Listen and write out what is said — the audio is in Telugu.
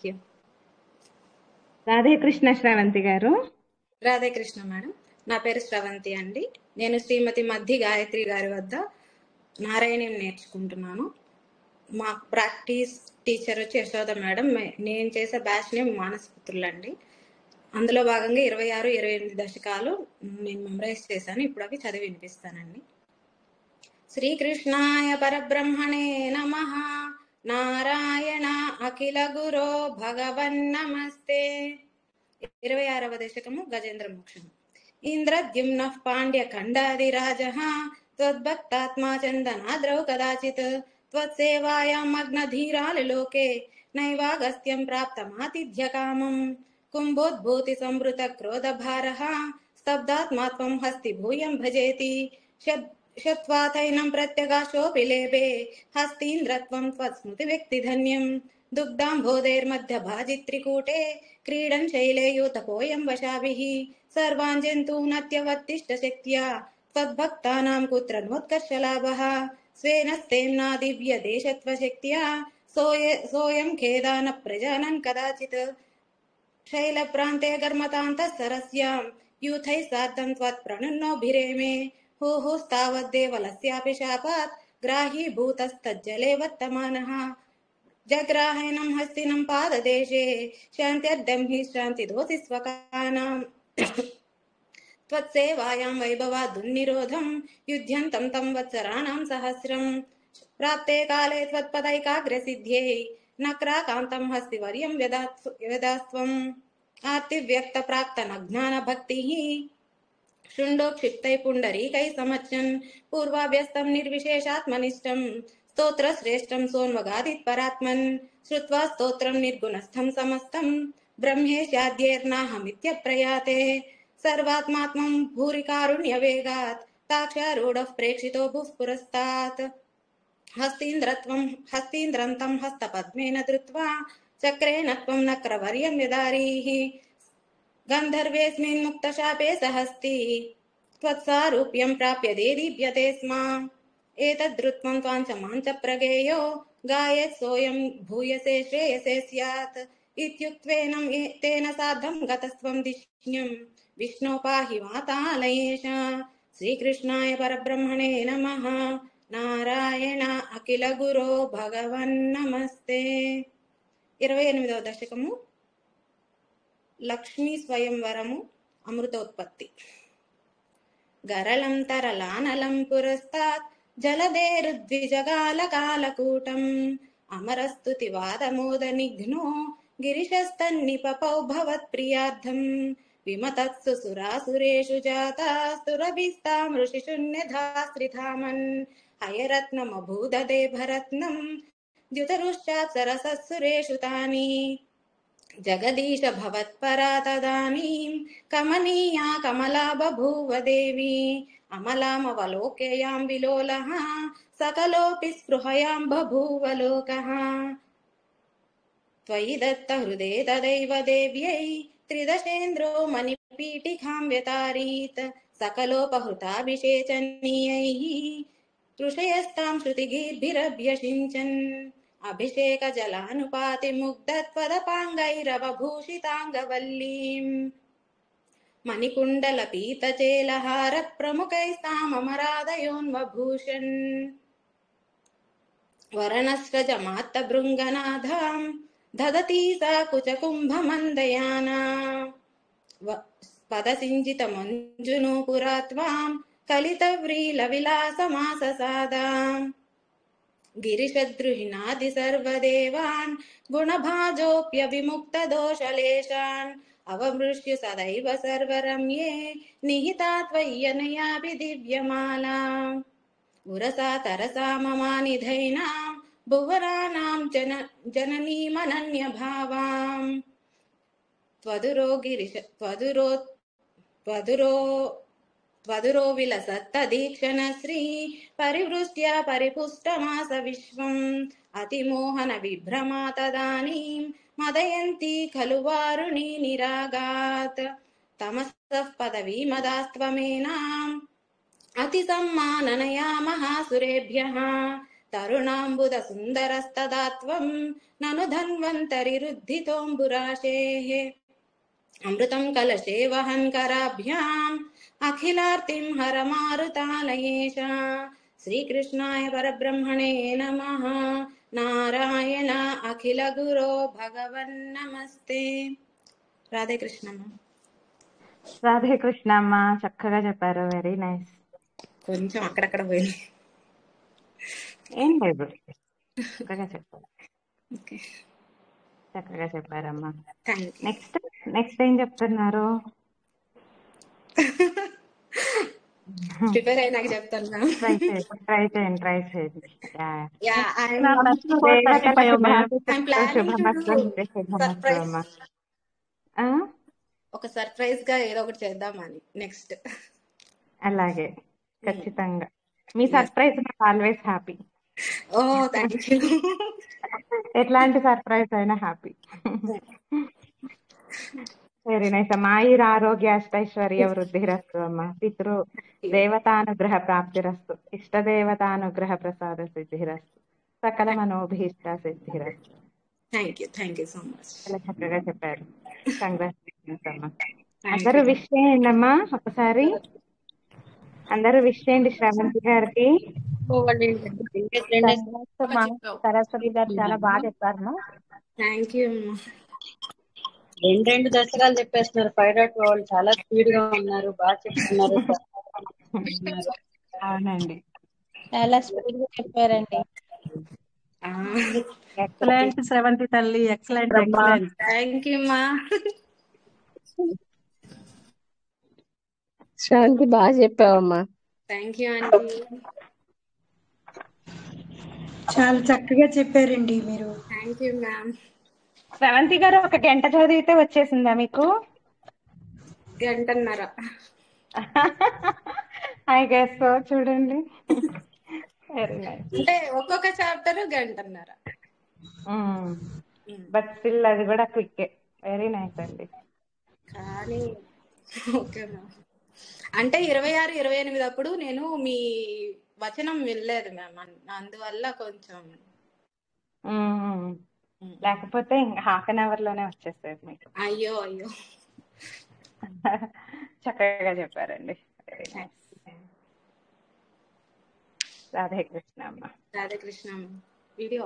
యూ. రాధే కృష్ణ శ్రవంతి గారు. రాధే కృష్ణ మేడం. నా పేరు శ్రవంతి అండి. నేను శ్రీమతి మధ్య గాయత్రి గారి వద్ద నారాయణం నేర్చుకుంటున్నాను. మా ప్రాక్టీస్ టీచర్ వచ్చి యశోద మేడం. నేను చేసే బ్యాచ్ నేమ్ మానసపుత్రులు అండి. అందులో భాగంగా 26, 28 దశకాలు నేను మెమరైజ్ చేశాను. ఇప్పుడు అవి చదివి వినిపిస్తానండి. శ్రీకృష్ణాయ పరబ్రహ్మణే నమః. నారాయణ అఖిల గురో భగవన్నమస్తే. 26వ దశకము గజేంద్ర మోక్షం. ఇంద్రద్యుమ్న పాండ్య ఖండాదిరాజః త్వద్భక్తాత్మా చందనాద్రౌ కదాచిత్ త్వత్సేవాయాం మగ్నధీరాలలోకే నైవాగస్త్యం ప్రాప్తమాతిథ్యకామం కుంభోద్భూతి సంవృత క్రోధభారః స్తబ్దాత్మాత్వం హస్తి భూయం భజేతి శత్వాతైనం ప్రత్యగాశోపి లేపే హస్తీంద్రత్వం త్వత్స్మృతి వ్యక్తిధన్యం దుగ్ధాంబోధైర్మధ్య భాజిత్రికూటే క్రీడన్ శైలేయూతపోయం వశాభిః సర్వాన్ జంతూనత్యవత్తిష్ట శక్త్యా త్వద్భక్తానాం కుత్ర నోత్కర్షలాభః స్వేన స్తేమ్నా దివ్య దేశత్వశక్త్యా సోయం ఖేదాన ప్రజానన్ కదాచిత్ శైలప్రాంతే గర్మతాంతః సరస్యాం యూథైః సార్ధం త్వత్ప్రణున్నోభిరేమే హూహుస్తావద్దేవలస్యాపి శాపాత్ గ్రాహీభూతస్తజ్జలే వర్తమానః జగ్రాహైనం హస్తినం పాదదేశే శాంత్యర్థం హి శాంతిదోసి స్వకానాం త్వత్సేవాయాం వైభవాదున్నిరోధం యుధ్యంతం తం వత్సరాణాం సహస్రం ప్రాప్తే కాలే త్వత్పదైకాగ్రసిద్ధ్యై నక్రాకాంతం హస్తి వర్యం వ్యదాస్త్వం ఆర్తివ్యక్త ప్రాక్తనజ్ఞాన భక్తిః శృండోక్షిప్తై పుండరీకై సమర్చన్ పూర్వాభ్యస్తం నిర్విశేషాత్మనిష్టం స్తోత్ర శ్రేష్టం సోన్వగాదిత్ పరాత్మన్ శ్రుత్వా స్తోత్రం నిర్గుణస్థం సమస్తం బ్రహ్మేశాద్యేర్నాహమిత్యప్రయాతే సర్వాత్మాత్మం భూరి కారుణ్యవేగాత్ తాక్షారూఢః ప్రేక్షితో భుః పురస్తాత్ హస్తీంద్రం తం హస్తపద్మేన ధృత్వా చక్రేణ త్వం నక్రవర్యం వ్యదారీః గంధర్వేస్మిన్ ముక్తశాపే సహస్తి త్వత్సారూప్యం ప్రాప్య దేదీప్యతే స్మ ఏతద్ధృత్వం త్వాంచమాంచ ప్రగేయో గాయేత్ సోయం భూయసే శ్రేయసే స్యాత్ ఇత్యుక్త్వేనం తేన సాధం గతస్త్వం దిష్ణ్యం విష్ణో పాహి వాతాలయేష. శ్రీకృష్ణాయ పరబ్రహ్మణే నమః. నారాయణ అఖిల గురో భగవన్నమస్తే. 28వ దశకము లక్ష్మీ స్వయంవరము అమృతోత్పత్తి. గరళం తరలానలం పురస్తాత్ జలదేరుద్విజగాల కాలకూటం అమరస్తుతి వాదమోద నిఘ్నో గిరిశస్తన్నిపపౌ భవత్ప్రియార్థం విమతత్సు సురాసురేషు జాతాస్తురభిస్తాం ఋషిశూన్యధాస్త్రిధామన్ హయరత్నమభూదదే భరత్నం ద్యుతరుశ్చాప్సరసస్సురేషు తాని జగదీశ భవత్పరా తదానీం కమనీయా కమలా బభూవ దేవి అమలామవలోక్యయాం విలోలః సకలోపి స్పృహయాం బభూవ లోకః త్వయి దత్త హృదే తదైవ దేవ్యై త్రిదశేంద్రో మణిపీఠికాం వ్యతారీత్ సకలోపహృతాభిషేచనీయైః ఋషయస్తాం శృతిగీర్భిరభ్యషించన్ అభిషేక జలానుపాతి ముగ్ధత్వదపాంగైరవభూషితాంగవల్లీం మణికుండల పీతచేలహార ప్రముఖైస్తామరాదయోన్వభూషణ్ వరణస్రజమాత్త భృంగనాథాం దదతీ సా కుచకుంభమందయానా పదసింజిత మంజునూపురా త్వాం కలితవ్రీల విలాసమాససాదాం గిరిశద్రుహినాది సర్వదేవాన్ గుణభాజోప్యవిముక్త దోషలేశాన్ అవమృష్య సదైవ సర్వరమ్యే నిహితా త్వయ్యనయాపి దివ్యమాలా ఉరసా తరసా మమానిధైనాం భువనానాం జననీమనన్య భావాం త్వదురో విలసత్తదీక్షణ శ్రీ పరివృష్ట్యా పరిపుష్టమాస విశ్వం అతిమోహన విభ్రమా తదానీం మదయంతి ఖలు వారుణీ నిరాగాత్ తమసః పదవీమదాస్త్వమేనాం అతి సమ్మాననయా మహాసురేభ్యః తరుణాంబుద సుందరస్తదాత్వం నను ధన్వంతరి రుద్ధితోంబురాశేః అమృతం కలశే వహన్ కరాభ్యాం అఖిలార్తిం హరమారుతాలయేశ శ్రీకృష్ణాయ పరబ్రహ్మణే నమః నారాయణ అఖిల గురో భగవన్ నమస్తే. రాధే కృష్ణమ్మ. రాధే కృష్ణ అమ్మ, చక్కగా చెప్పారు. Very nice. కొంచెం అక్కడక్కడ పోయింది. ఏం లేదు, చక్కగా చెప్పారు. ఓకే, చక్కగా చెప్పారమ్మా. Thank you. నెక్స్ట్ ఏం చెప్తున్నారు? ప్రిపేర్ అయినాక చెప్తాను మ్యామ్. ట్రై చేయండి. యా, ఒక సర్ప్రైజ్ గా ఏదో ఒకటి చేద్దామని నెక్స్ట్. అలాగే, ఖచ్చితంగా మీ సర్ప్రైజ్ నాకు always happy. Oh thank you. ఎట్లాంటి సర్ప్రైజ్ అయినా హ్యాపీ. వెరీ నైస్ అమ్మా. ఆయుర ఆరోగ్య అష్టైశ్వర్య వృద్ధిరస్తు అమ్మా. పితృ దేవతానుగ్రహ ప్రాప్తిరస్తు. ఇష్టదేవతానుగ్రహ ప్రసాద సిద్ధిరస్తు. సకల మనోభీష్ట సిద్ధిరస్తు. Thank you so much. చాలా చక్కగా చెప్పారు. కంగ్రాచులేషన్స్ అమ్మా. అందరూ విష్ చేయండి అమ్మా ఒకసారి. అందరూ విష్ చేయండి శ్రవంతి గారికి. సరస్వతి గారు చాలా బాగా చెప్పారు. థ్యాంక్ యూ అమ్మా. రెండు దశకాలు చెప్పేస్తున్నారు. పైలట్ వాళ్ళు చాలా స్పీడ్ గా ఉన్నారు, బాగా చెప్తున్నారు. అవునండి, చాలా స్పీడ్ గా చెప్పారండి. ఎక్సలెంట్ శ్రవంతి తల్లి, ఎక్సలెంట్. థ్యాంక్ యూ అమ్మా. శ్రవంతి బాగా చెప్పావమ్మా. Thank you aunty. చాలా చక్కగా చెప్పారండి మీరు. Thank you ma'am. శ్రవంతి గారు ఒక గంట చదివితే వచ్చేసిందా మీకు? గంటన్నర. I guess so. చూడండి, వెరీ నైస్. అంటే ఒక్కొక్క చాప్టర్ గంటన్నర. బట్ స్టిల్ అది కూడా క్విక్. వెరీ నైస్ అండి. కానీ ఓకే మ్యామ్. అంటే 26, 28 అప్పుడు నేను మీ వచనం వెళ్ళలేదు మ్యామ్, అందువల్ల కొంచెం. లేకపోతే ఇంకా ½ లోనే వచ్చేసేది మీకు. అయ్యో. చక్కగా చెప్పారండి. Very nice. రాధే కృష్ణ అమ్మ. రాధే కృష్ణ. వీడియో